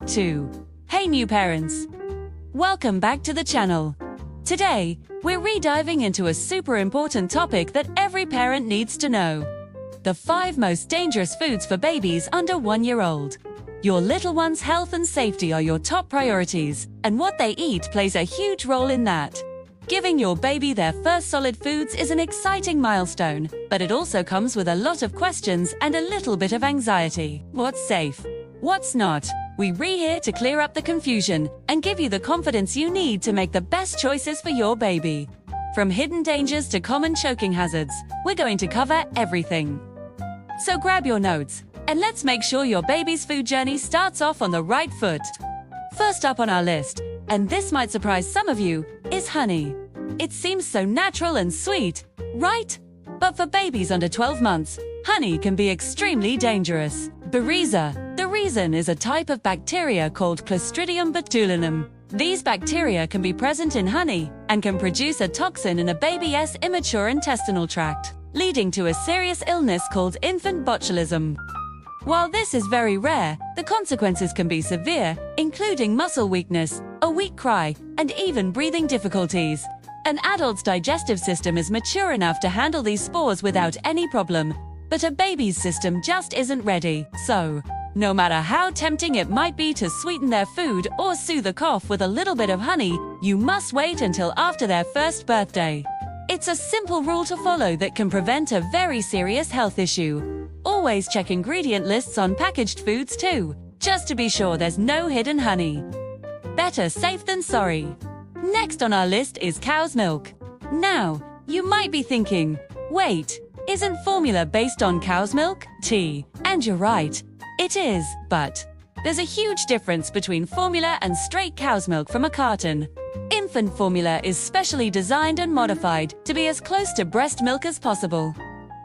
2. Hey new parents! Welcome back to the channel. Today, we're re-diving into a super important topic that every parent needs to know. The 5 most dangerous foods for babies under 1 year old. Your little one's health and safety are your top priorities, and what they eat plays a huge role in that. Giving your baby their first solid foods is an exciting milestone, but it also comes with a lot of questions and a little bit of anxiety. What's safe? What's not? We're here to clear up the confusion and give you the confidence you need to make the best choices for your baby. From hidden dangers to common choking hazards, we're going to cover everything. So grab your notes, and let's make sure your baby's food journey starts off on the right foot. First up on our list, and this might surprise some of you, is honey. It seems so natural and sweet, right? But for babies under 12 months, honey can be extremely dangerous. Baryza. The reason is a type of bacteria called Clostridium botulinum. These bacteria can be present in honey and can produce a toxin in a baby's immature intestinal tract, leading to a serious illness called infant botulism. While this is very rare, the consequences can be severe, including muscle weakness, a weak cry, and even breathing difficulties. An adult's digestive system is mature enough to handle these spores without any problem, but a baby's system just isn't ready. So, no matter how tempting it might be to sweeten their food or soothe a cough with a little bit of honey, you must wait until after their first birthday. It's a simple rule to follow that can prevent a very serious health issue. Always check ingredient lists on packaged foods too, just to be sure there's no hidden honey. Better safe than sorry. Next on our list is cow's milk. Now, you might be thinking, wait, isn't formula based on cow's milk? And you're right, it is, but there's a huge difference between formula and straight cow's milk from a carton. Infant formula is specially designed and modified to be as close to breast milk as possible.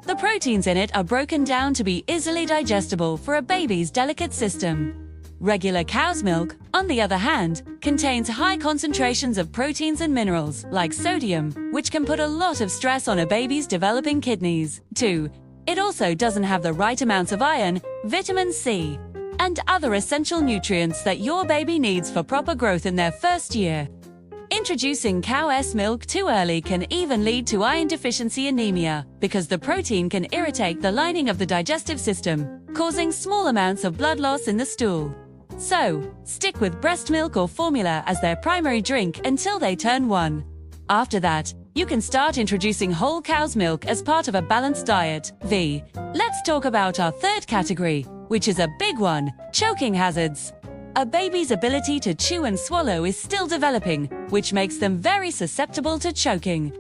The proteins in it are broken down to be easily digestible for a baby's delicate system. Regular cow's milk, on the other hand, contains high concentrations of proteins and minerals, like sodium, which can put a lot of stress on a baby's developing kidneys. 2. It also doesn't have the right amounts of iron, vitamin C, and other essential nutrients that your baby needs for proper growth in their first year. Introducing cow's milk too early can even lead to iron deficiency anemia, because the protein can irritate the lining of the digestive system, causing small amounts of blood loss in the stool. So, stick with breast milk or formula as their primary drink until they turn 1. After that, you can start introducing whole cow's milk as part of a balanced diet. Let's talk about our third category, which is a big one: choking hazards. A baby's ability to chew and swallow is still developing, which makes them very susceptible to choking.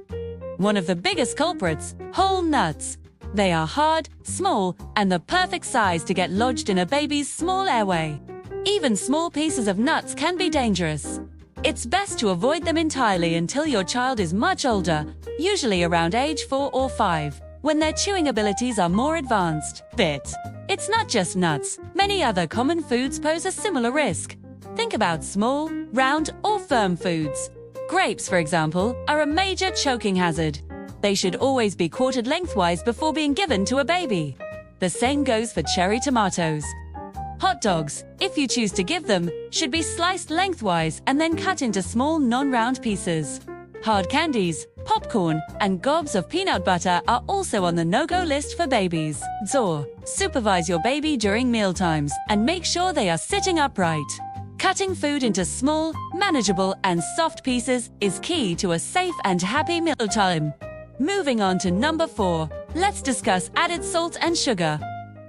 One of the biggest culprits: whole nuts. They are hard, small, and the perfect size to get lodged in a baby's small airway. Even small pieces of nuts can be dangerous. It's best to avoid them entirely until your child is much older, usually around age 4 or 5, when their chewing abilities are more advanced. It's not just nuts. Many other common foods pose a similar risk. Think about small, round, or firm foods. Grapes, for example, are a major choking hazard. They should always be quartered lengthwise before being given to a baby. The same goes for cherry tomatoes. Hot dogs, if you choose to give them, should be sliced lengthwise and then cut into small non-round pieces. Hard candies, popcorn, and gobs of peanut butter are also on the no-go list for babies. Supervise your baby during mealtimes and make sure they are sitting upright. Cutting food into small, manageable, and soft pieces is key to a safe and happy mealtime. Moving on to number 4, let's discuss added salt and sugar.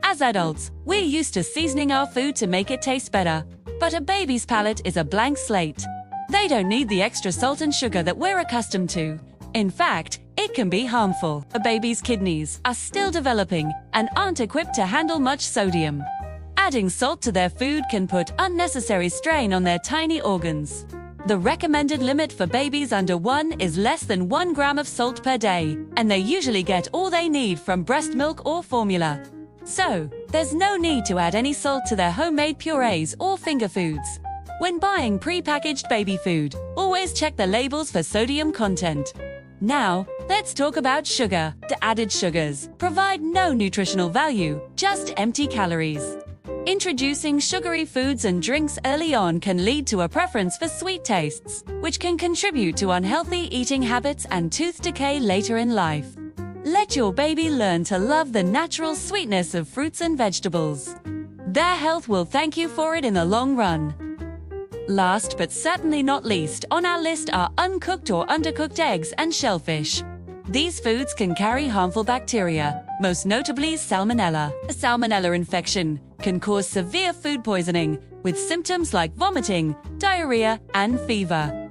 As adults, we're used to seasoning our food to make it taste better, but a baby's palate is a blank slate. They don't need the extra salt and sugar that we're accustomed to. In fact, it can be harmful. A baby's kidneys are still developing and aren't equipped to handle much sodium. Adding salt to their food can put unnecessary strain on their tiny organs. The recommended limit for babies under 1 is less than 1 gram of salt per day, and they usually get all they need from breast milk or formula. So, there's no need to add any salt to their homemade purees or finger foods. When buying pre-packaged baby food, always check the labels for sodium content. Now, let's talk about sugar. The added sugars provide no nutritional value, just empty calories. Introducing sugary foods and drinks early on can lead to a preference for sweet tastes, which can contribute to unhealthy eating habits and tooth decay later in life. Let your baby learn to love the natural sweetness of fruits and vegetables. Their health will thank you for it in the long run. Last but certainly not least on our list are uncooked or undercooked eggs and shellfish. These foods can carry harmful bacteria, most notably Salmonella. A Salmonella infection can cause severe food poisoning, with symptoms like vomiting, diarrhea, and fever.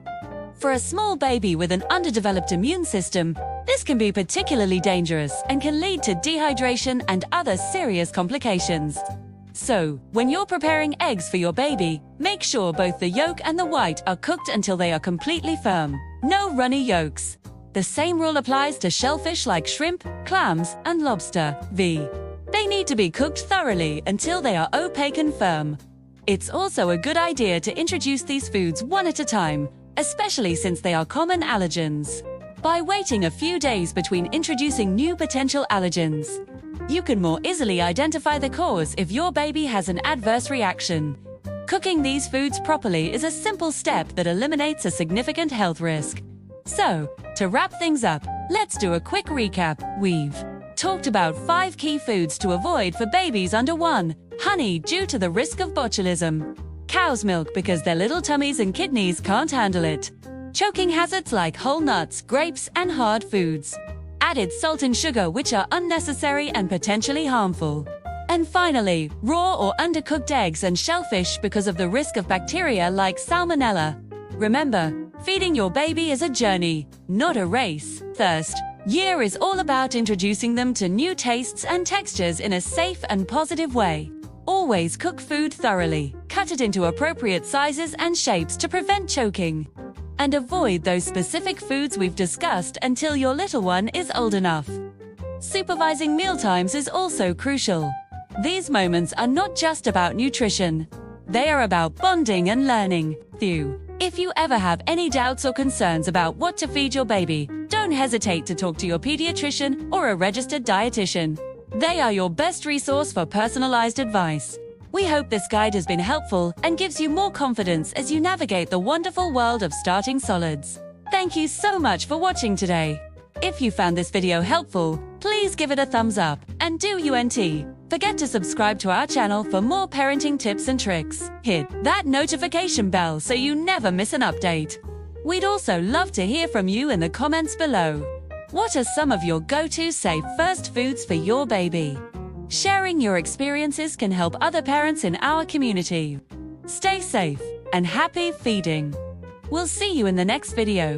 For a small baby with an underdeveloped immune system, this can be particularly dangerous and can lead to dehydration and other serious complications. So, when you're preparing eggs for your baby, make sure both the yolk and the white are cooked until they are completely firm. No runny yolks. The same rule applies to shellfish like shrimp, clams, and lobster. They need to be cooked thoroughly until they are opaque and firm. It's also a good idea to introduce these foods one at a time, especially since they are common allergens. By waiting a few days between introducing new potential allergens, you can more easily identify the cause if your baby has an adverse reaction. Cooking these foods properly is a simple step that eliminates a significant health risk. So, to wrap things up, let's do a quick recap. We've talked about 5 key foods to avoid for babies under 1. Honey, due to the risk of botulism. Cow's milk, because their little tummies and kidneys can't handle it. Choking hazards like whole nuts, grapes, and hard foods. Added salt and sugar, which are unnecessary and potentially harmful. And finally, raw or undercooked eggs and shellfish because of the risk of bacteria like Salmonella. Remember, feeding your baby is a journey, not a race. First year is all about introducing them to new tastes and textures in a safe and positive way. Always cook food thoroughly, cut it into appropriate sizes and shapes to prevent choking. And avoid those specific foods we've discussed until your little one is old enough. Supervising mealtimes is also crucial. These moments are not just about nutrition. They are about bonding and learning. If you ever have any doubts or concerns about what to feed your baby, don't hesitate to talk to your pediatrician or a registered dietitian. They are your best resource for personalized advice. We hope this guide has been helpful and gives you more confidence as you navigate the wonderful world of starting solids. Thank you so much for watching today. If you found this video helpful, please give it a thumbs up and do forget to subscribe to our channel for more parenting tips and tricks. Hit that notification bell so you never miss an update. We'd also love to hear from you in the comments below. What are some of your go-to safe first foods for your baby? Sharing your experiences can help other parents in our community. Stay safe and happy feeding. We'll see you in the next video.